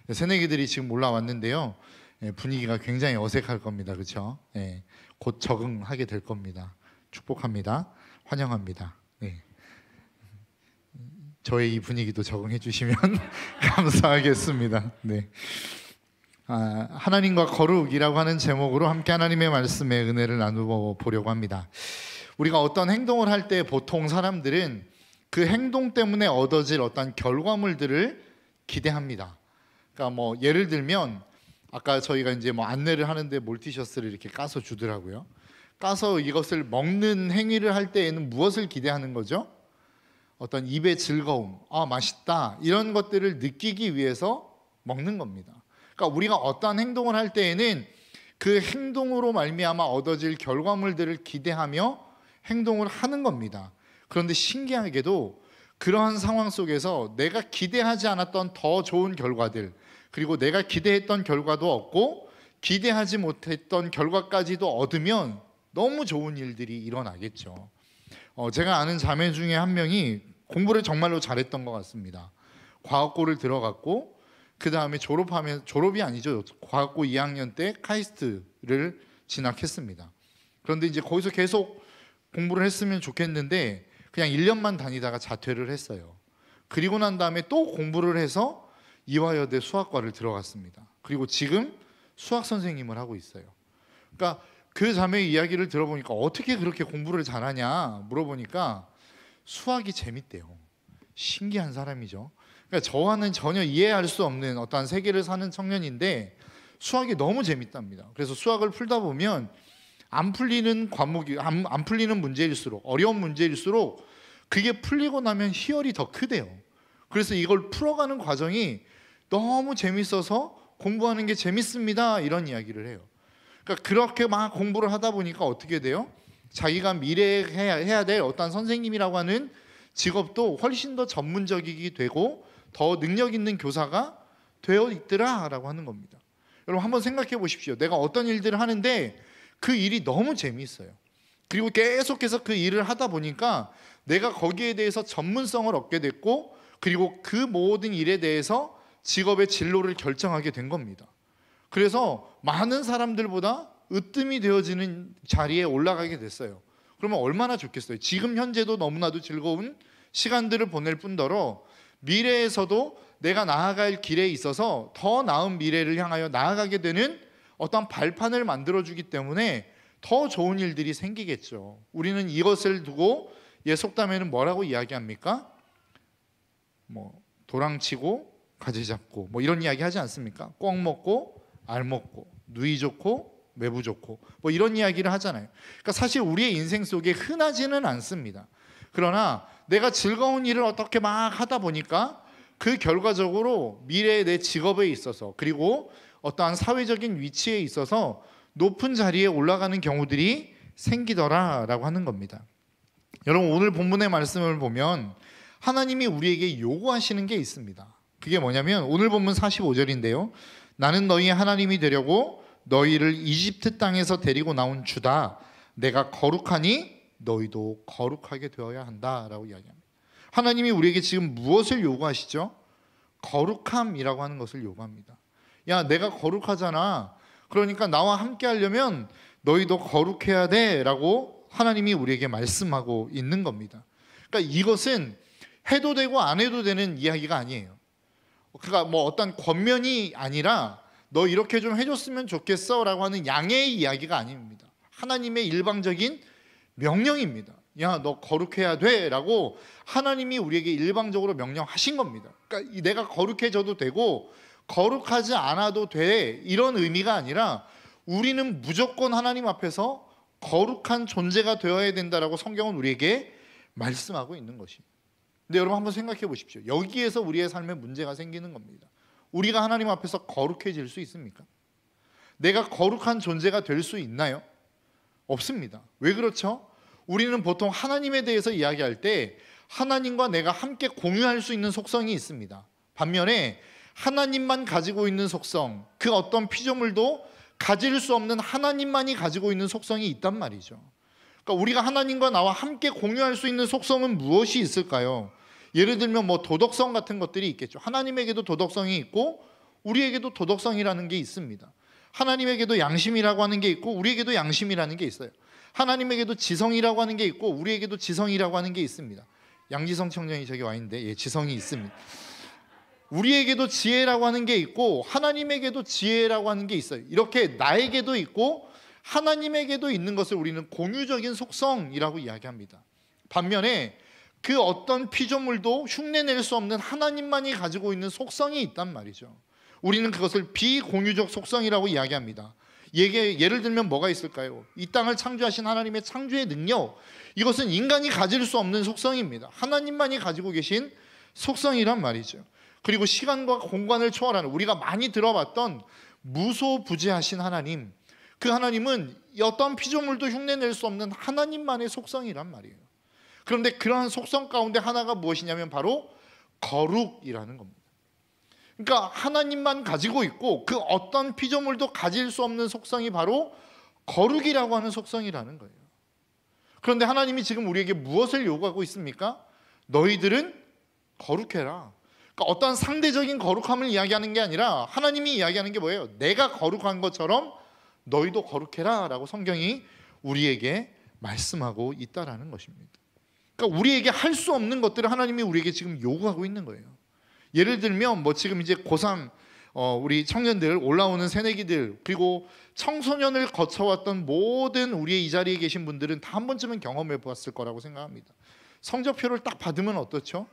새내기들이 지금 올라왔는데요. 분위기가 굉장히 어색할 겁니다. 그렇죠? 곧 적응하게 될 겁니다. 축복합니다. 환영합니다. 저의 이 분위기도 적응해 주시면 감사하겠습니다. 하나님과 거룩이라고 하는 제목으로 함께 하나님의 말씀의 은혜를 나누어 보려고 합니다. 우리가 어떤 행동을 할 때 보통 사람들은 그 행동 때문에 얻어질 어떤 결과물들을 기대합니다. 그러니까 뭐 예를 들면 아까 저희가 이제 뭐 안내를 하는데 몰티셔스를 이렇게 까서 주더라고요. 까서 이것을 먹는 행위를 할 때에는 무엇을 기대하는 거죠? 어떤 입의 즐거움, 맛있다, 이런 것들을 느끼기 위해서 먹는 겁니다. 그러니까 우리가 어떠한 행동을 할 때에는 그 행동으로 말미암아 얻어질 결과물들을 기대하며 행동을 하는 겁니다. 그런데 신기하게도 그러한 상황 속에서 내가 기대하지 않았던 더 좋은 결과들, 그리고 내가 기대했던 결과도 얻고 기대하지 못했던 결과까지도 얻으면 너무 좋은 일들이 일어나겠죠. 제가 아는 자매 중에 한 명이 공부를 정말로 잘했던 것 같습니다. 과학고를 들어갔고 그 다음에 졸업이 아니죠. 과학고 2학년 때 카이스트를 진학했습니다. 그런데 이제 거기서 계속 공부를 했으면 좋겠는데 그냥 1년만 다니다가 자퇴를 했어요. 그리고 난 다음에 또 공부를 해서 이화여대 수학과를 들어갔습니다. 그리고 지금 수학 선생님을 하고 있어요. 그러니까 그 자매의 이야기를 들어보니까 어떻게 그렇게 공부를 잘하냐 물어보니까 수학이 재밌대요. 신기한 사람이죠. 그러니까 저와는 전혀 이해할 수 없는 어떠한 세계를 사는 청년인데 수학이 너무 재밌답니다. 그래서 수학을 풀다 보면 안 풀리는 과목이 안 풀리는 문제일수록, 어려운 문제일수록 그게 풀리고 나면 희열이 더 크대요. 그래서 이걸 풀어가는 과정이 너무 재밌어서 공부하는 게 재밌습니다, 이런 이야기를 해요. 그러니까 그렇게 막 공부를 하다 보니까 어떻게 돼요? 자기가 미래에 해야 될 어떤 선생님이라고 하는 직업도 훨씬 더 전문적이게 되고 더 능력 있는 교사가 되어 있더라라고 하는 겁니다. 여러분 한번 생각해 보십시오. 내가 어떤 일들을 하는데 그 일이 너무 재미있어요. 그리고 계속해서 그 일을 하다 보니까 내가 거기에 대해서 전문성을 얻게 됐고, 그리고 그 모든 일에 대해서 직업의 진로를 결정하게 된 겁니다. 그래서 많은 사람들보다 으뜸이 되어지는 자리에 올라가게 됐어요. 그러면 얼마나 좋겠어요. 지금 현재도 너무나도 즐거운 시간들을 보낼 뿐더러 미래에서도 내가 나아갈 길에 있어서 더 나은 미래를 향하여 나아가게 되는 어떤 발판을 만들어주기 때문에 더 좋은 일들이 생기겠죠. 우리는 이것을 두고 속담에는 뭐라고 이야기합니까? 도랑치고 가지 잡고 이런 이야기 하지 않습니까? 꿩 먹고 알 먹고 누이 좋고 매부 좋고 이런 이야기를 하잖아요. 그러니까 사실 우리의 인생 속에 흔하지는 않습니다. 그러나 내가 즐거운 일을 어떻게 막 하다 보니까 그 결과적으로 미래의 내 직업에 있어서, 그리고 어떠한 사회적인 위치에 있어서 높은 자리에 올라가는 경우들이 생기더라라고 하는 겁니다. 여러분 오늘 본문의 말씀을 보면 하나님이 우리에게 요구하시는 게 있습니다. 그게 뭐냐면 오늘 본문 45절인데요. 나는 너희의 하나님이 되려고 너희를 이집트 땅에서 데리고 나온 주다. 내가 거룩하니 너희도 거룩하게 되어야 한다라고 이야기합니다. 하나님이 우리에게 지금 무엇을 요구하시죠? 거룩함이라고 하는 것을 요구합니다. 야, 내가 거룩하잖아. 그러니까 나와 함께 하려면 너희도 거룩해야 돼 라고 하나님이 우리에게 말씀하고 있는 겁니다. 그러니까 이것은 해도 되고 안 해도 되는 이야기가 아니에요. 그러니까 어떤 권면이 아니라 너 이렇게 좀 해줬으면 좋겠어 라고 하는 양해의 이야기가 아닙니다. 하나님의 일방적인 명령입니다. 야, 너 거룩해야 돼 라고 하나님이 우리에게 일방적으로 명령하신 겁니다. 그러니까 내가 거룩해져도 되고 거룩하지 않아도 돼, 이런 의미가 아니라 우리는 무조건 하나님 앞에서 거룩한 존재가 되어야 된다라고 성경은 우리에게 말씀하고 있는 것입니다. 근데 여러분 한번 생각해 보십시오. 여기에서 우리의 삶에 문제가 생기는 겁니다. 우리가 하나님 앞에서 거룩해질 수 있습니까? 내가 거룩한 존재가 될 수 있나요? 없습니다. 왜 그렇죠? 우리는 보통 하나님에 대해서 이야기할 때 하나님과 내가 함께 공유할 수 있는 속성이 있습니다. 반면에 하나님만 가지고 있는 속성, 그 어떤 피조물도 가질 수 없는 하나님만이 가지고 있는 속성이 있단 말이죠. 그러니까 우리가 하나님과 나와 함께 공유할 수 있는 속성은 무엇이 있을까요? 예를 들면 도덕성 같은 것들이 있겠죠. 하나님에게도 도덕성이 있고 우리에게도 도덕성이라는 게 있습니다. 하나님에게도 양심이라고 하는 게 있고 우리에게도 양심이라는 게 있어요. 하나님에게도 지성이라고 하는 게 있고 우리에게도 지성이라고 하는 게 있습니다. 양지성 청년이 저기 와 있는데 예, 지성이 있습니다. 우리에게도 지혜라고 하는 게 있고 하나님에게도 지혜라고 하는 게 있어요. 이렇게 나에게도 있고 하나님에게도 있는 것을 우리는 공유적인 속성이라고 이야기합니다. 반면에 그 어떤 피조물도 흉내낼 수 없는 하나님만이 가지고 있는 속성이 있단 말이죠. 우리는 그것을 비공유적 속성이라고 이야기합니다. 예를 들면 뭐가 있을까요? 이 땅을 창조하신 하나님의 창조의 능력, 이것은 인간이 가질 수 없는 속성입니다. 하나님만이 가지고 계신 속성이란 말이죠. 그리고 시간과 공간을 초월하는, 우리가 많이 들어봤던 무소부재하신 하나님, 그 하나님은 어떤 피조물도 흉내낼 수 없는 하나님만의 속성이란 말이에요. 그런데 그러한 속성 가운데 하나가 무엇이냐면 바로 거룩이라는 겁니다. 그러니까 하나님만 가지고 있고 그 어떤 피조물도 가질 수 없는 속성이 바로 거룩이라고 하는 속성이라는 거예요. 그런데 하나님이 지금 우리에게 무엇을 요구하고 있습니까? 너희들은 거룩해라. 그러니까 어떤 상대적인 거룩함을 이야기하는 게 아니라 하나님이 이야기하는 게 뭐예요? 내가 거룩한 것처럼 너희도 거룩해라 라고 성경이 우리에게 말씀하고 있다라는 것입니다. 그러니까 우리에게 할 수 없는 것들을 하나님이 우리에게 지금 요구하고 있는 거예요. 예를 들면 뭐 지금 이제 고3 우리 청년들, 올라오는 새내기들, 그리고 청소년을 거쳐왔던 모든 우리의 이 자리에 계신 분들은 다 한 번쯤은 경험해 보았을 거라고 생각합니다. 성적표를 딱 받으면 어떻죠?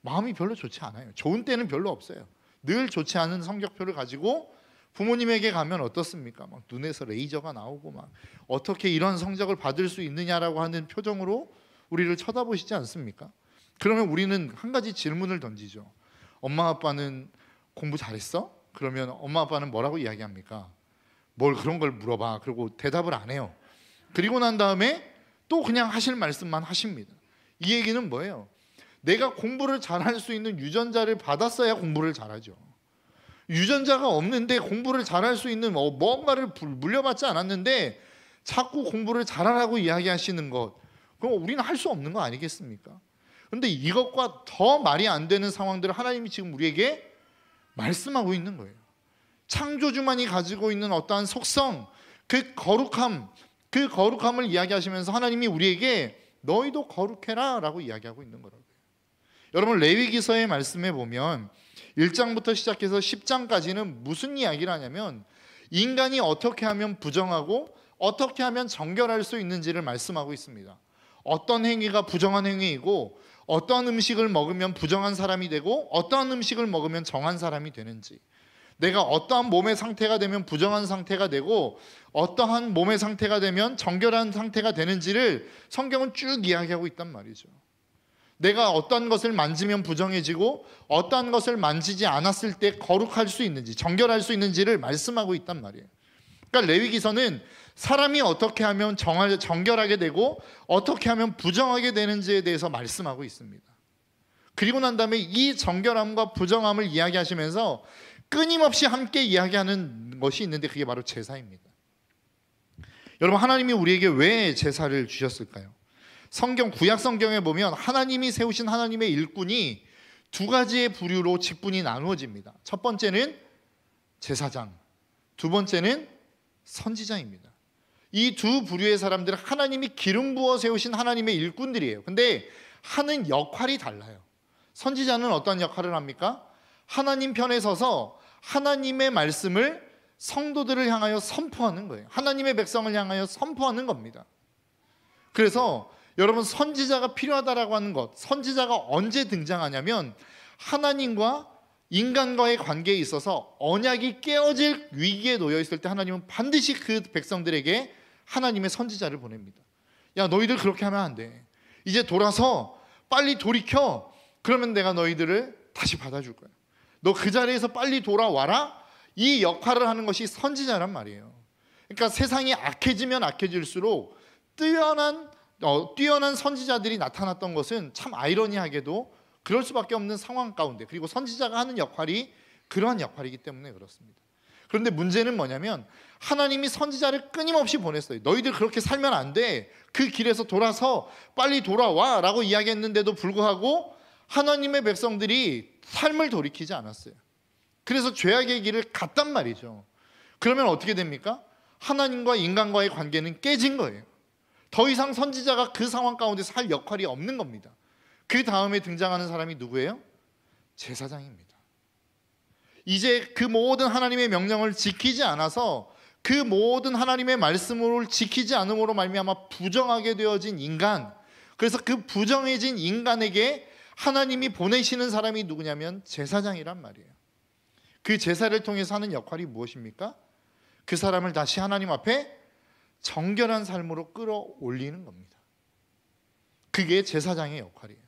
마음이 별로 좋지 않아요. 좋은 때는 별로 없어요. 늘 좋지 않은 성적표를 가지고 부모님에게 가면 어떻습니까? 막 눈에서 레이저가 나오고 막 어떻게 이런 성적을 받을 수 있느냐라고 하는 표정으로 우리를 쳐다보시지 않습니까? 그러면 우리는 한 가지 질문을 던지죠. 엄마 아빠는 공부 잘했어? 그러면 엄마 아빠는 뭐라고 이야기합니까? 뭘 그런 걸 물어봐. 그리고 대답을 안 해요. 그리고 난 다음에 또 그냥 하실 말씀만 하십니다. 이 얘기는 뭐예요? 내가 공부를 잘할 수 있는 유전자를 받았어야 공부를 잘하죠. 유전자가 없는데 공부를 잘할 수 있는 뭔가를 물려받지 않았는데 자꾸 공부를 잘하라고 이야기하시는 것, 그럼 우리는 할 수 없는 거 아니겠습니까? 그런데 이것과 더 말이 안 되는 상황들을 하나님이 지금 우리에게 말씀하고 있는 거예요. 창조주만이 가지고 있는 어떠한 속성, 그 거룩함을 이야기하시면서 하나님이 우리에게 너희도 거룩해라 라고 이야기하고 있는 거라고요. 여러분, 레위기서의 말씀에 보면 1장부터 시작해서 10장까지는 무슨 이야기를 하냐면 인간이 어떻게 하면 부정하고 어떻게 하면 정결할 수 있는지를 말씀하고 있습니다. 어떤 행위가 부정한 행위이고 어떠한 음식을 먹으면 부정한 사람이 되고 어떠한 음식을 먹으면 정한 사람이 되는지, 내가 어떠한 몸의 상태가 되면 부정한 상태가 되고 어떠한 몸의 상태가 되면 정결한 상태가 되는지를 성경은 쭉 이야기하고 있단 말이죠. 내가 어떤 것을 만지면 부정해지고 어떠한 것을 만지지 않았을 때 거룩할 수 있는지, 정결할 수 있는지를 말씀하고 있단 말이에요. 그러니까 레위기서는 사람이 어떻게 하면 정결하게 되고 어떻게 하면 부정하게 되는지에 대해서 말씀하고 있습니다. 그리고 난 다음에 이 정결함과 부정함을 이야기하시면서 끊임없이 함께 이야기하는 것이 있는데 그게 바로 제사입니다. 여러분, 하나님이 우리에게 왜 제사를 주셨을까요? 성경, 구약 성경에 보면 하나님이 세우신 하나님의 일꾼이 두 가지의 부류로 직분이 나누어집니다. 첫 번째는 제사장, 두 번째는 선지자입니다. 이 두 부류의 사람들은 하나님이 기름 부어 세우신 하나님의 일꾼들이에요. 근데 하는 역할이 달라요. 선지자는 어떤 역할을 합니까? 하나님 편에 서서 하나님의 말씀을 성도들을 향하여 선포하는 거예요. 하나님의 백성을 향하여 선포하는 겁니다. 그래서 여러분, 선지자가 필요하다라고 하는 것, 선지자가 언제 등장하냐면 하나님과 인간과의 관계에 있어서 언약이 깨어질 위기에 놓여 있을 때 하나님은 반드시 그 백성들에게 하나님의 선지자를 보냅니다. 야, 너희들 그렇게 하면 안 돼. 이제 돌아서 빨리 돌이켜. 그러면 내가 너희들을 다시 받아줄 거야. 너 그 자리에서 빨리 돌아와라. 이 역할을 하는 것이 선지자란 말이에요. 그러니까 세상이 악해지면 악해질수록 뛰어난 선지자들이 나타났던 것은 참 아이러니하게도 그럴 수밖에 없는 상황 가운데, 그리고 선지자가 하는 역할이 그러한 역할이기 때문에 그렇습니다. 그런데 문제는 뭐냐면 하나님이 선지자를 끊임없이 보냈어요. 너희들 그렇게 살면 안 돼. 그 길에서 돌아서 빨리 돌아와 라고 이야기했는데도 불구하고 하나님의 백성들이 삶을 돌이키지 않았어요. 그래서 죄악의 길을 갔단 말이죠. 그러면 어떻게 됩니까? 하나님과 인간과의 관계는 깨진 거예요. 더 이상 선지자가 그 상황 가운데서 할 역할이 없는 겁니다. 그 다음에 등장하는 사람이 누구예요? 제사장입니다. 이제 그 모든 하나님의 명령을 지키지 않아서, 그 모든 하나님의 말씀을 지키지 않음으로 말미암아 부정하게 되어진 인간, 그래서 그 부정해진 인간에게 하나님이 보내시는 사람이 누구냐면 제사장이란 말이에요. 그 제사를 통해서 하는 역할이 무엇입니까? 그 사람을 다시 하나님 앞에 정결한 삶으로 끌어올리는 겁니다. 그게 제사장의 역할이에요.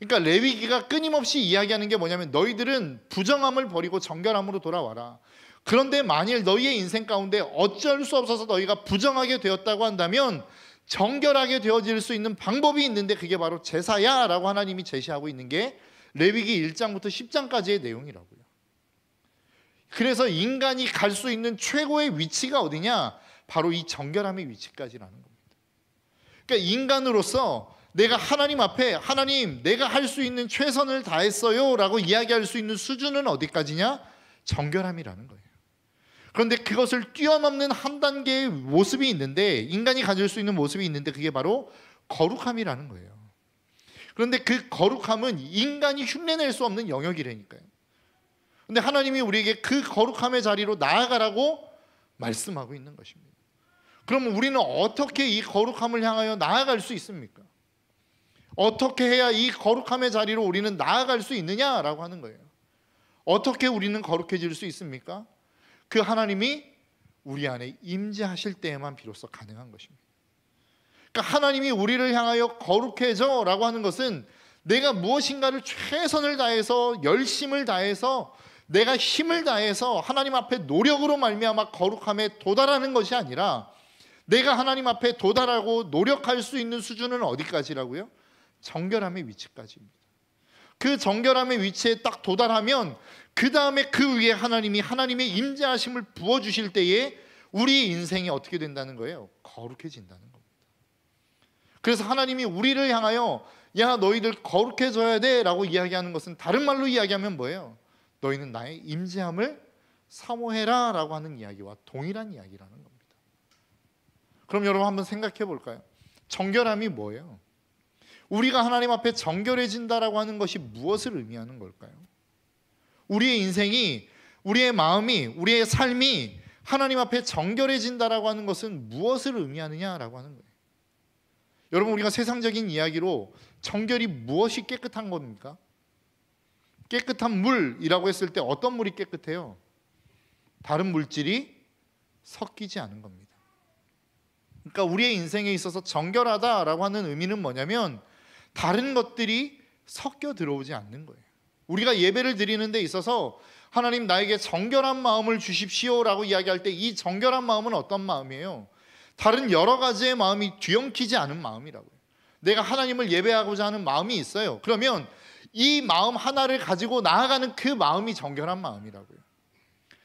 그러니까 레위기가 끊임없이 이야기하는 게 뭐냐면, 너희들은 부정함을 버리고 정결함으로 돌아와라. 그런데 만일 너희의 인생 가운데 어쩔 수 없어서 너희가 부정하게 되었다고 한다면 정결하게 되어질 수 있는 방법이 있는데, 그게 바로 제사야 라고 하나님이 제시하고 있는 게 레위기 1장부터 10장까지의 내용이라고요. 그래서 인간이 갈 수 있는 최고의 위치가 어디냐? 바로 이 정결함의 위치까지라는 겁니다. 그러니까 인간으로서 내가 하나님 앞에, 하나님 내가 할 수 있는 최선을 다했어요 라고 이야기할 수 있는 수준은 어디까지냐? 정결함이라는 거예요. 그런데 그것을 뛰어넘는 한 단계의 모습이 있는데, 인간이 가질 수 있는 모습이 있는데, 그게 바로 거룩함이라는 거예요. 그런데 그 거룩함은 인간이 흉내낼 수 없는 영역이라니까요. 그런데 하나님이 우리에게 그 거룩함의 자리로 나아가라고 말씀하고 있는 것입니다. 그러면 우리는 어떻게 이 거룩함을 향하여 나아갈 수 있습니까? 어떻게 해야 이 거룩함의 자리로 우리는 나아갈 수 있느냐라고 하는 거예요. 어떻게 우리는 거룩해질 수 있습니까? 그 하나님이 우리 안에 임재하실 때에만 비로소 가능한 것입니다. 그러니까 하나님이 우리를 향하여 거룩해져 라고 하는 것은, 내가 무엇인가를 최선을 다해서, 열심을 다해서, 내가 힘을 다해서 하나님 앞에 노력으로 말미암아 거룩함에 도달하는 것이 아니라, 내가 하나님 앞에 도달하고 노력할 수 있는 수준은 어디까지라고요? 정결함의 위치까지입니다. 그 정결함의 위치에 딱 도달하면 그 다음에 그 위에 하나님이 하나님의 임재하심을 부어주실 때에 우리 인생이 어떻게 된다는 거예요? 거룩해진다는 겁니다. 그래서 하나님이 우리를 향하여 야 너희들 거룩해져야 돼 라고 이야기하는 것은, 다른 말로 이야기하면 뭐예요? 너희는 나의 임재함을 사모해라 라고 하는 이야기와 동일한 이야기라는 겁니다. 그럼 여러분 한번 생각해 볼까요? 정결함이 뭐예요? 우리가 하나님 앞에 정결해진다라고 하는 것이 무엇을 의미하는 걸까요? 우리의 인생이, 우리의 마음이, 우리의 삶이 하나님 앞에 정결해진다라고 하는 것은 무엇을 의미하느냐라고 하는 거예요. 여러분, 우리가 세상적인 이야기로 정결이 무엇이 깨끗한 겁니까? 깨끗한 물이라고 했을 때 어떤 물이 깨끗해요? 다른 물질이 섞이지 않은 겁니다. 그러니까 우리의 인생에 있어서 정결하다라고 하는 의미는 뭐냐면, 다른 것들이 섞여 들어오지 않는 거예요. 우리가 예배를 드리는 데 있어서 하나님 나에게 정결한 마음을 주십시오라고 이야기할 때, 이 정결한 마음은 어떤 마음이에요? 다른 여러 가지의 마음이 뒤엉키지 않은 마음이라고요. 내가 하나님을 예배하고자 하는 마음이 있어요. 그러면 이 마음 하나를 가지고 나아가는 그 마음이 정결한 마음이라고요.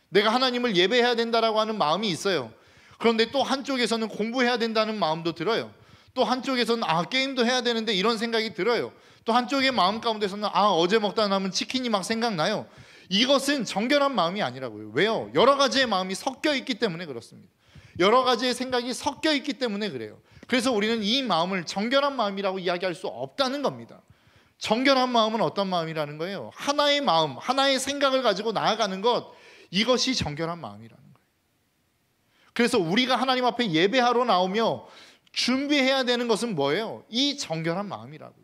내가 하나님을 예배해야 된다라고 하는 마음이 있어요. 그런데 또 한쪽에서는 공부해야 된다는 마음도 들어요. 또 한쪽에서는 게임도 해야 되는데 이런 생각이 들어요. 또 한쪽의 마음 가운데서는 어제 먹다 남은 치킨이 막 생각나요. 이것은 정결한 마음이 아니라고요. 왜요? 여러 가지의 마음이 섞여 있기 때문에 그렇습니다. 여러 가지의 생각이 섞여 있기 때문에 그래요. 그래서 우리는 이 마음을 정결한 마음이라고 이야기할 수 없다는 겁니다. 정결한 마음은 어떤 마음이라는 거예요? 하나의 마음, 하나의 생각을 가지고 나아가는 것, 이것이 정결한 마음이라는 거예요. 그래서 우리가 하나님 앞에 예배하러 나오며 준비해야 되는 것은 뭐예요? 이 정결한 마음이라고요.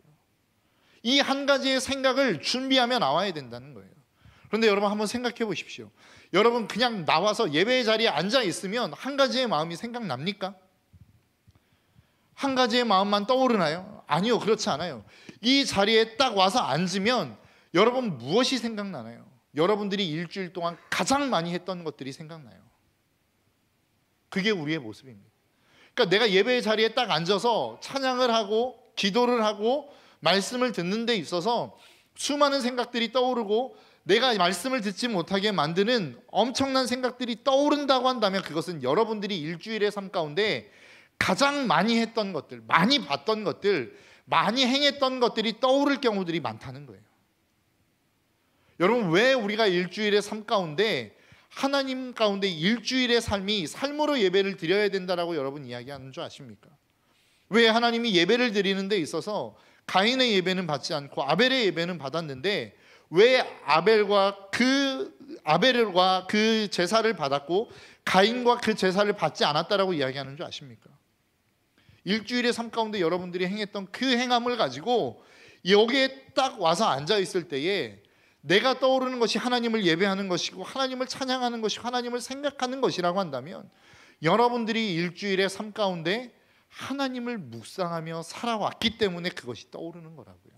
이 한 가지의 생각을 준비하며 나와야 된다는 거예요. 그런데 여러분 한번 생각해 보십시오. 여러분 그냥 나와서 예배의 자리에 앉아 있으면 한 가지의 마음이 생각납니까? 한 가지의 마음만 떠오르나요? 아니요, 그렇지 않아요. 이 자리에 딱 와서 앉으면 여러분 무엇이 생각나나요? 여러분들이 일주일 동안 가장 많이 했던 것들이 생각나요. 그게 우리의 모습입니다. 그러니까 내가 예배의 자리에 딱 앉아서 찬양을 하고 기도를 하고 말씀을 듣는 데 있어서 수많은 생각들이 떠오르고 내가 말씀을 듣지 못하게 만드는 엄청난 생각들이 떠오른다고 한다면, 그것은 여러분들이 일주일의 삶 가운데 가장 많이 했던 것들, 많이 봤던 것들, 많이 행했던 것들이 떠오를 경우들이 많다는 거예요. 여러분, 왜 우리가 일주일의 삶 가운데 하나님 가운데 일주일의 삶이 삶으로 예배를 드려야 된다라고 여러분 이야기하는 줄 아십니까? 왜 하나님이 예배를 드리는 데 있어서 가인의 예배는 받지 않고 아벨의 예배는 받았는데 왜 아벨과 그 제사를 받았고 가인과 그 제사를 받지 않았다라고 이야기하는 줄 아십니까? 일주일의 삶 가운데 여러분들이 행했던 그 행함을 가지고 여기에 딱 와서 앉아 있을 때에 내가 떠오르는 것이 하나님을 예배하는 것이고 하나님을 찬양하는 것이고 하나님을 생각하는 것이라고 한다면 여러분들이 일주일의 삶 가운데 하나님을 묵상하며 살아왔기 때문에 그것이 떠오르는 거라고요.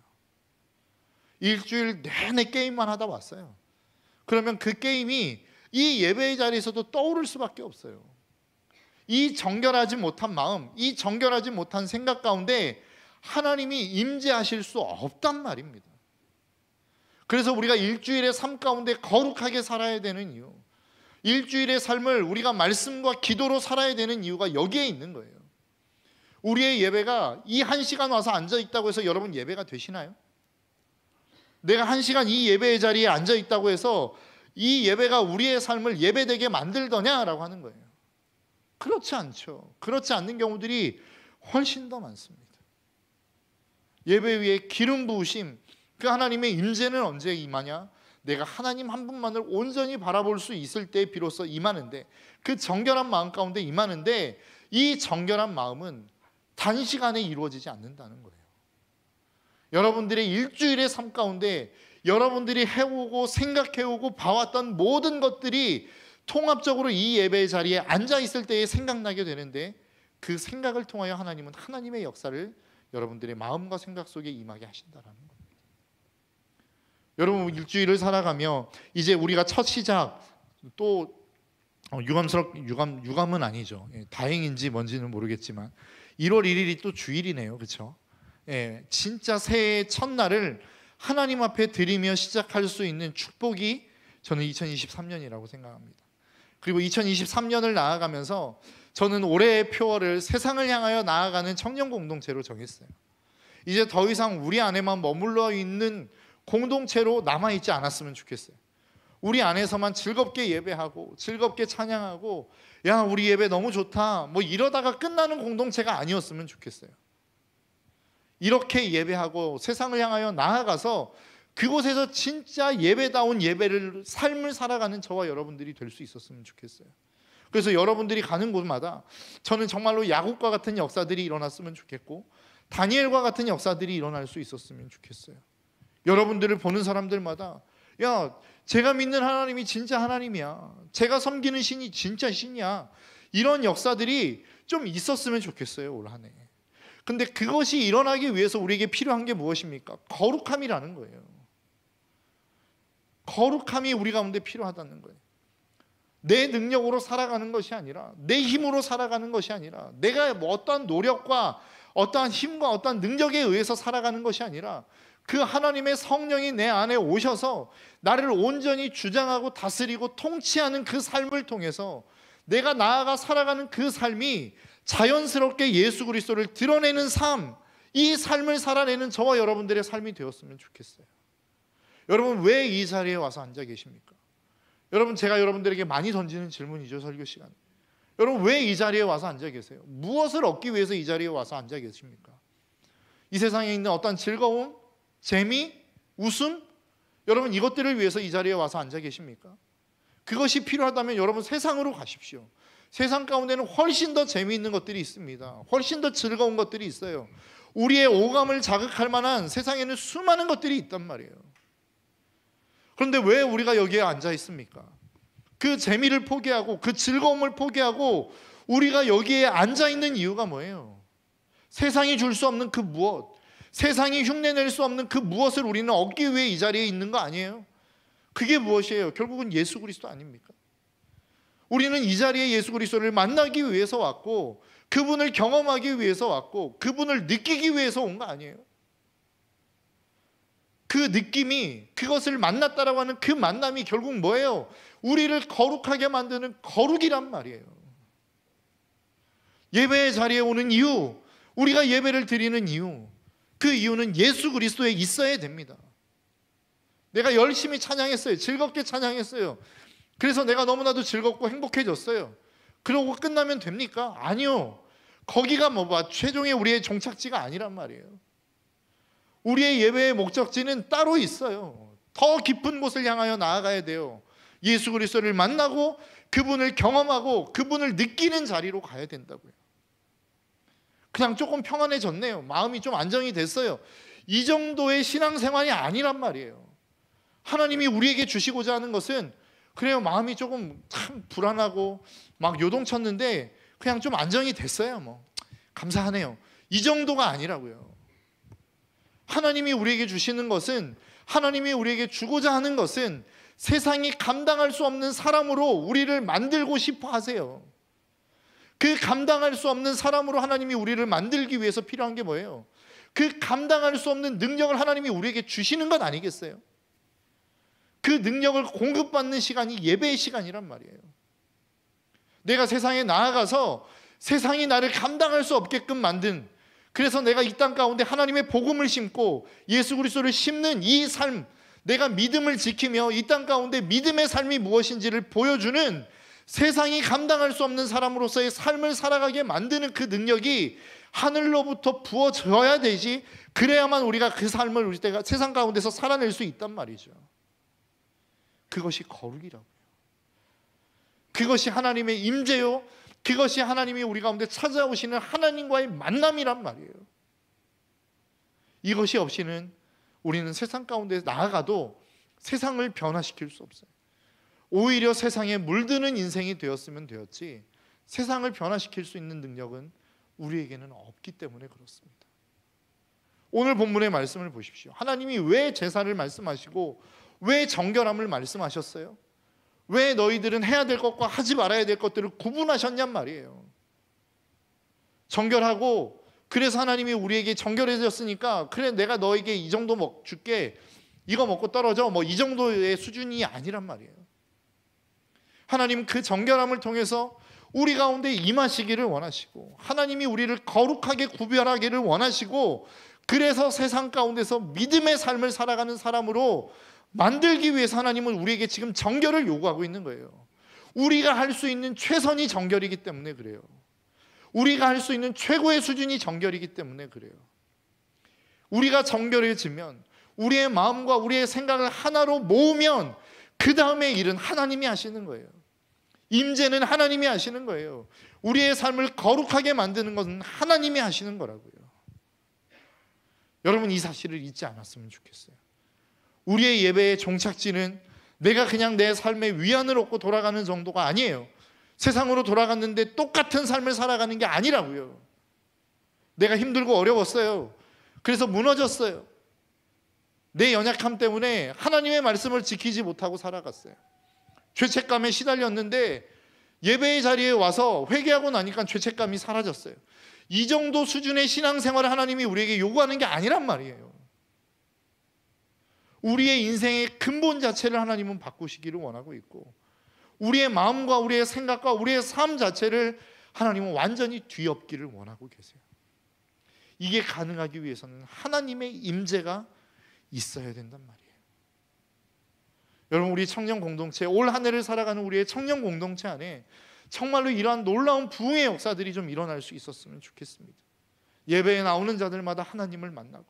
일주일 내내 게임만 하다 왔어요. 그러면 그 게임이 이 예배의 자리에서도 떠오를 수밖에 없어요. 이 정결하지 못한 마음, 이 정결하지 못한 생각 가운데 하나님이 임재하실 수 없단 말입니다. 그래서 우리가 일주일의 삶 가운데 거룩하게 살아야 되는 이유, 일주일의 삶을 우리가 말씀과 기도로 살아야 되는 이유가 여기에 있는 거예요. 우리의 예배가 이 1시간 와서 앉아 있다고 해서 여러분 예배가 되시나요? 내가 1시간 이 예배의 자리에 앉아 있다고 해서 이 예배가 우리의 삶을 예배되게 만들더냐라고 하는 거예요. 그렇지 않죠. 그렇지 않는 경우들이 훨씬 더 많습니다. 예배 위에 기름 부으심, 그 하나님의 임재는 언제 임하냐? 내가 하나님 한 분만을 온전히 바라볼 수 있을 때 비로소 임하는데, 그 정결한 마음 가운데 임하는데 이 정결한 마음은 단시간에 이루어지지 않는다는 거예요. 여러분들의 일주일의 삶 가운데 여러분들이 해오고 생각해오고 봐왔던 모든 것들이 통합적으로 이 예배의 자리에 앉아 있을 때에 생각나게 되는데, 그 생각을 통하여 하나님은 하나님의 역사를 여러분들의 마음과 생각 속에 임하게 하신다라는 겁니다. 여러분, 일주일을 살아가며 이제 우리가 첫 시작, 또 유감은 아니죠. 다행인지 뭔지는 모르겠지만 1월 1일이 또 주일이네요. 그렇죠? 진짜 새해의 첫날을 하나님 앞에 드리며 시작할 수 있는 축복이 저는 2023년이라고 생각합니다. 그리고 2023년을 나아가면서 저는 올해의 표어를 세상을 향하여 나아가는 청년 공동체로 정했어요. 이제 더 이상 우리 안에만 머물러 있는 공동체로 남아있지 않았으면 좋겠어요. 우리 안에서만 즐겁게 예배하고 즐겁게 찬양하고 야 우리 예배 너무 좋다 뭐 이러다가 끝나는 공동체가 아니었으면 좋겠어요. 이렇게 예배하고 세상을 향하여 나아가서 그곳에서 진짜 예배다운 예배를 삶을 살아가는 저와 여러분들이 될 수 있었으면 좋겠어요. 그래서 여러분들이 가는 곳마다 저는 정말로 야곱과 같은 역사들이 일어났으면 좋겠고 다니엘과 같은 역사들이 일어날 수 있었으면 좋겠어요. 여러분들을 보는 사람들마다 야 제가 믿는 하나님이 진짜 하나님이야, 제가 섬기는 신이 진짜 신이야, 이런 역사들이 좀 있었으면 좋겠어요 올 한 해. 근데 그것이 일어나기 위해서 우리에게 필요한 게 무엇입니까? 거룩함이라는 거예요. 거룩함이 우리 가운데 필요하다는 거예요. 내 능력으로 살아가는 것이 아니라, 내 힘으로 살아가는 것이 아니라, 내가 뭐 어떠한 노력과 어떠한 힘과 어떠한 능력에 의해서 살아가는 것이 아니라 그 하나님의 성령이 내 안에 오셔서 나를 온전히 주장하고 다스리고 통치하는 그 삶을 통해서 내가 나아가 살아가는 그 삶이 자연스럽게 예수 그리스도를 드러내는 삶, 이 삶을 살아내는 저와 여러분들의 삶이 되었으면 좋겠어요. 여러분 왜 이 자리에 와서 앉아 계십니까? 여러분 제가 여러분들에게 많이 던지는 질문이죠, 설교 시간. 여러분 왜 이 자리에 와서 앉아 계세요? 무엇을 얻기 위해서 이 자리에 와서 앉아 계십니까? 이 세상에 있는 어떤 즐거움, 재미, 웃음, 여러분 이것들을 위해서 이 자리에 와서 앉아 계십니까? 그것이 필요하다면 여러분 세상으로 가십시오. 세상 가운데는 훨씬 더 재미있는 것들이 있습니다. 훨씬 더 즐거운 것들이 있어요. 우리의 오감을 자극할 만한 세상에는 수많은 것들이 있단 말이에요. 그런데 왜 우리가 여기에 앉아 있습니까? 그 재미를 포기하고 그 즐거움을 포기하고 우리가 여기에 앉아 있는 이유가 뭐예요? 세상이 줄 수 없는 그 무엇, 세상이 흉내낼 수 없는 그 무엇을 우리는 얻기 위해 이 자리에 있는 거 아니에요? 그게 무엇이에요? 결국은 예수 그리스도 아닙니까? 우리는 이 자리에 예수 그리스도를 만나기 위해서 왔고 그분을 경험하기 위해서 왔고 그분을 느끼기 위해서 온 거 아니에요? 그 느낌이, 그것을 만났다라고 하는 그 만남이 결국 뭐예요? 우리를 거룩하게 만드는 거룩이란 말이에요. 예배의 자리에 오는 이유, 우리가 예배를 드리는 이유, 그 이유는 예수 그리스도에 있어야 됩니다. 내가 열심히 찬양했어요. 즐겁게 찬양했어요. 그래서 내가 너무나도 즐겁고 행복해졌어요. 그러고 끝나면 됩니까? 아니요. 거기가 최종의 우리의 종착지가 아니란 말이에요. 우리의 예배의 목적지는 따로 있어요. 더 깊은 곳을 향하여 나아가야 돼요. 예수 그리스도를 만나고 그분을 경험하고 그분을 느끼는 자리로 가야 된다고요. 그냥 조금 평안해졌네요. 마음이 좀 안정이 됐어요. 이 정도의 신앙생활이 아니란 말이에요. 하나님이 우리에게 주시고자 하는 것은 그래요. 마음이 조금 참 불안하고 막 요동쳤는데 그냥 좀 안정이 됐어요. 감사하네요. 이 정도가 아니라고요. 하나님이 우리에게 주시는 것은, 하나님이 우리에게 주고자 하는 것은 세상이 감당할 수 없는 사람으로 우리를 만들고 싶어 하세요. 그 감당할 수 없는 사람으로 하나님이 우리를 만들기 위해서 필요한 게 뭐예요? 그 감당할 수 없는 능력을 하나님이 우리에게 주시는 것 아니겠어요? 그 능력을 공급받는 시간이 예배의 시간이란 말이에요. 내가 세상에 나아가서 세상이 나를 감당할 수 없게끔 만든, 그래서 내가 이 땅 가운데 하나님의 복음을 심고 예수 그리스도를 심는 이 삶, 내가 믿음을 지키며 이 땅 가운데 믿음의 삶이 무엇인지를 보여주는, 세상이 감당할 수 없는 사람으로서의 삶을 살아가게 만드는 그 능력이 하늘로부터 부어져야 되지, 그래야만 우리가 그 삶을 우리 때가 세상 가운데서 살아낼 수 있단 말이죠. 그것이 거룩이라고요. 그것이 하나님의 임재요, 그것이 하나님이 우리 가운데 찾아오시는 하나님과의 만남이란 말이에요. 이것이 없이는 우리는 세상 가운데 나아가도 세상을 변화시킬 수 없어요. 오히려 세상에 물드는 인생이 되었으면 되었지, 세상을 변화시킬 수 있는 능력은 우리에게는 없기 때문에 그렇습니다. 오늘 본문의 말씀을 보십시오. 하나님이 왜 제사를 말씀하시고 왜 정결함을 말씀하셨어요? 왜 너희들은 해야 될 것과 하지 말아야 될 것들을 구분하셨냔 말이에요. 정결하고, 그래서 하나님이 우리에게 정결해졌으니까 그래 내가 너에게 이 정도 줄게, 이거 먹고 떨어져, 이 정도의 수준이 아니란 말이에요. 하나님 그 정결함을 통해서 우리 가운데 임하시기를 원하시고, 하나님이 우리를 거룩하게 구별하기를 원하시고, 그래서 세상 가운데서 믿음의 삶을 살아가는 사람으로 만들기 위해서 하나님은 우리에게 지금 정결을 요구하고 있는 거예요. 우리가 할 수 있는 최선이 정결이기 때문에 그래요. 우리가 할 수 있는 최고의 수준이 정결이기 때문에 그래요. 우리가 정결해지면, 우리의 마음과 우리의 생각을 하나로 모으면 그 다음의 일은 하나님이 하시는 거예요. 임재는 하나님이 하시는 거예요. 우리의 삶을 거룩하게 만드는 것은 하나님이 하시는 거라고요. 여러분, 이 사실을 잊지 않았으면 좋겠어요. 우리의 예배의 종착지는 내가 그냥 내 삶의 위안을 얻고 돌아가는 정도가 아니에요. 세상으로 돌아갔는데 똑같은 삶을 살아가는 게 아니라고요. 내가 힘들고 어려웠어요. 그래서 무너졌어요. 내 연약함 때문에 하나님의 말씀을 지키지 못하고 살아갔어요. 죄책감에 시달렸는데 예배의 자리에 와서 회개하고 나니까 죄책감이 사라졌어요. 이 정도 수준의 신앙생활을 하나님이 우리에게 요구하는 게 아니란 말이에요. 우리의 인생의 근본 자체를 하나님은 바꾸시기를 원하고 있고, 우리의 마음과 우리의 생각과 우리의 삶 자체를 하나님은 완전히 뒤엎기를 원하고 계세요. 이게 가능하기 위해서는 하나님의 임재가 있어야 된단 말이에요. 여러분, 우리 청년 공동체, 올 한 해를 살아가는 우리의 청년 공동체 안에 정말로 이러한 놀라운 부흥의 역사들이 좀 일어날 수 있었으면 좋겠습니다. 예배에 나오는 자들마다 하나님을 만나고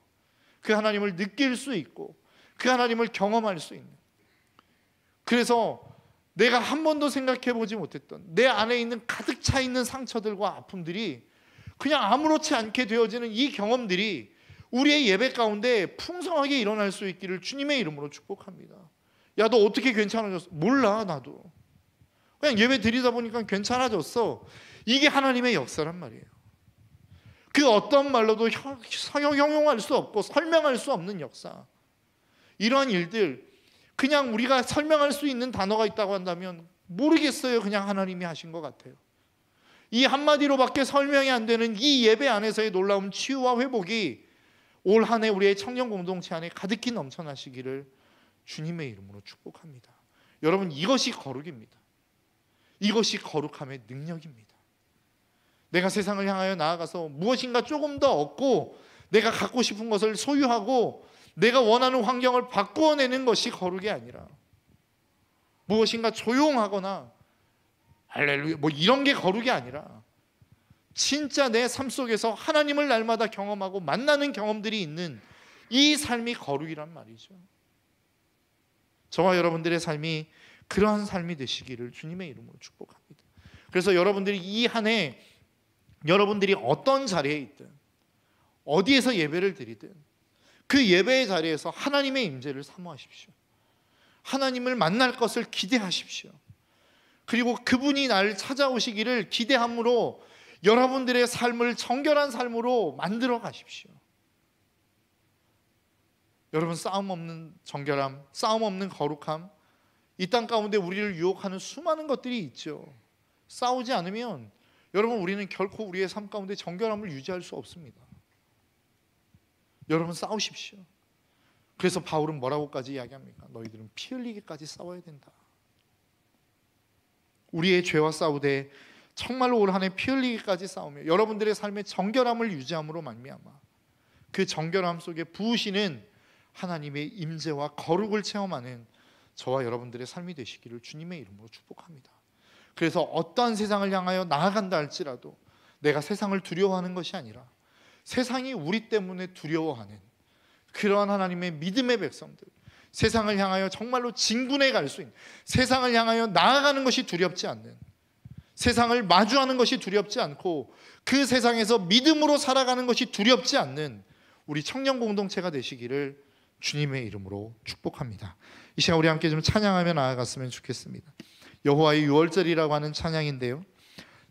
그 하나님을 느낄 수 있고 그 하나님을 경험할 수 있는, 그래서 내가 한 번도 생각해 보지 못했던 내 안에 있는 가득 차 있는 상처들과 아픔들이 그냥 아무렇지 않게 되어지는 이 경험들이 우리의 예배 가운데 풍성하게 일어날 수 있기를 주님의 이름으로 축복합니다. 야, 너 어떻게 괜찮아졌어? 몰라, 나도 그냥 예배 드리다 보니까 괜찮아졌어. 이게 하나님의 역사란 말이에요. 그 어떤 말로도 형용할 수 없고 설명할 수 없는 역사, 이러한 일들, 그냥 우리가 설명할 수 있는 단어가 있다고 한다면 모르겠어요. 그냥 하나님이 하신 것 같아요. 이 한마디로밖에 설명이 안 되는 이 예배 안에서의 놀라운 치유와 회복이 올 한 해 우리의 청년 공동체 안에 가득히 넘쳐나시기를 주님의 이름으로 축복합니다. 여러분, 이것이 거룩입니다. 이것이 거룩함의 능력입니다. 내가 세상을 향하여 나아가서 무엇인가 조금 더 얻고 내가 갖고 싶은 것을 소유하고 내가 원하는 환경을 바꾸어내는 것이 거룩이 아니라 무엇인가 조용하거나 할렐루야 뭐 이런 게 거룩이 아니라 진짜 내 삶 속에서 하나님을 날마다 경험하고 만나는 경험들이 있는 이 삶이 거룩이란 말이죠. 저와 여러분들의 삶이 그러한 삶이 되시기를 주님의 이름으로 축복합니다. 그래서 여러분들이 이 한 해 여러분들이 어떤 자리에 있든 어디에서 예배를 드리든 그 예배의 자리에서 하나님의 임재를 사모하십시오. 하나님을 만날 것을 기대하십시오. 그리고 그분이 나를 찾아오시기를 기대함으로 여러분들의 삶을 정결한 삶으로 만들어 가십시오. 여러분, 싸움 없는 정결함, 싸움 없는 거룩함, 이 땅 가운데 우리를 유혹하는 수많은 것들이 있죠. 싸우지 않으면 여러분 우리는 결코 우리의 삶 가운데 정결함을 유지할 수 없습니다. 여러분 싸우십시오. 그래서 바울은 뭐라고까지 이야기합니까? 너희들은 피 흘리기까지 싸워야 된다. 우리의 죄와 싸우되 정말로 올 한 해 피 흘리기까지 싸우며 여러분들의 삶의 정결함을 유지함으로 말미암아 그 정결함 속에 부으시는 하나님의 임재와 거룩을 체험하는 저와 여러분들의 삶이 되시기를 주님의 이름으로 축복합니다. 그래서 어떠한 세상을 향하여 나아간다 할지라도 내가 세상을 두려워하는 것이 아니라 세상이 우리 때문에 두려워하는 그러한 하나님의 믿음의 백성들, 세상을 향하여 정말로 진군해 갈 수 있는, 세상을 향하여 나아가는 것이 두렵지 않는, 세상을 마주하는 것이 두렵지 않고 그 세상에서 믿음으로 살아가는 것이 두렵지 않는 우리 청년 공동체가 되시기를 주님의 이름으로 축복합니다. 이 시간 우리 함께 좀 찬양하며 나아갔으면 좋겠습니다. 여호와의 유월절이라고 하는 찬양인데요,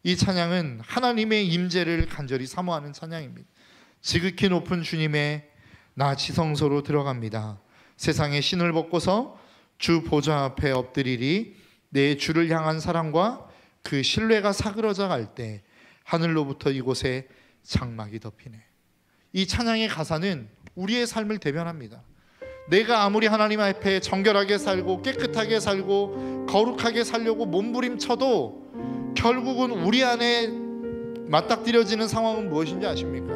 이 찬양은 하나님의 임재를 간절히 사모하는 찬양입니다. 지극히 높은 주님의 나 지성소로 들어갑니다. 세상의 신을 벗고서 주 보좌 앞에 엎드리리. 내 주를 향한 사랑과 그 신뢰가 사그러져 갈 때 하늘로부터 이곳에 장막이 덮이네. 이 찬양의 가사는 우리의 삶을 대변합니다. 내가 아무리 하나님 앞에 정결하게 살고 깨끗하게 살고 거룩하게 살려고 몸부림쳐도 결국은 우리 안에 맞닥뜨려지는 상황은 무엇인지 아십니까?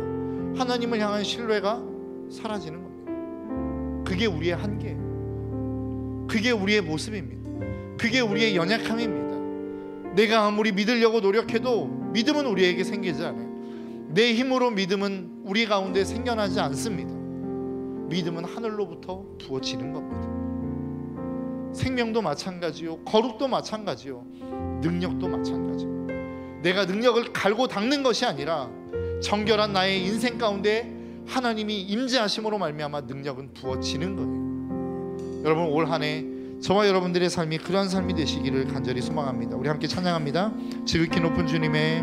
하나님을 향한 신뢰가 사라지는 겁니다. 그게 우리의 한계예요. 그게 우리의 모습입니다. 그게 우리의 연약함입니다. 내가 아무리 믿으려고 노력해도 믿음은 우리에게 생기지 않아요. 내 힘으로 믿음은 우리 가운데 생겨나지 않습니다. 믿음은 하늘로부터 부어지는 겁니다. 생명도 마찬가지요, 거룩도 마찬가지요, 능력도 마찬가지요. 내가 능력을 갈고 닦는 것이 아니라 정결한 나의 인생 가운데 하나님이 임재하심으로 말미암아 능력은 부어지는 거예요. 여러분, 올 한 해 저와 여러분들의 삶이 그러한 삶이 되시기를 간절히 소망합니다. 우리 함께 찬양합니다. 지극히 높은 주님의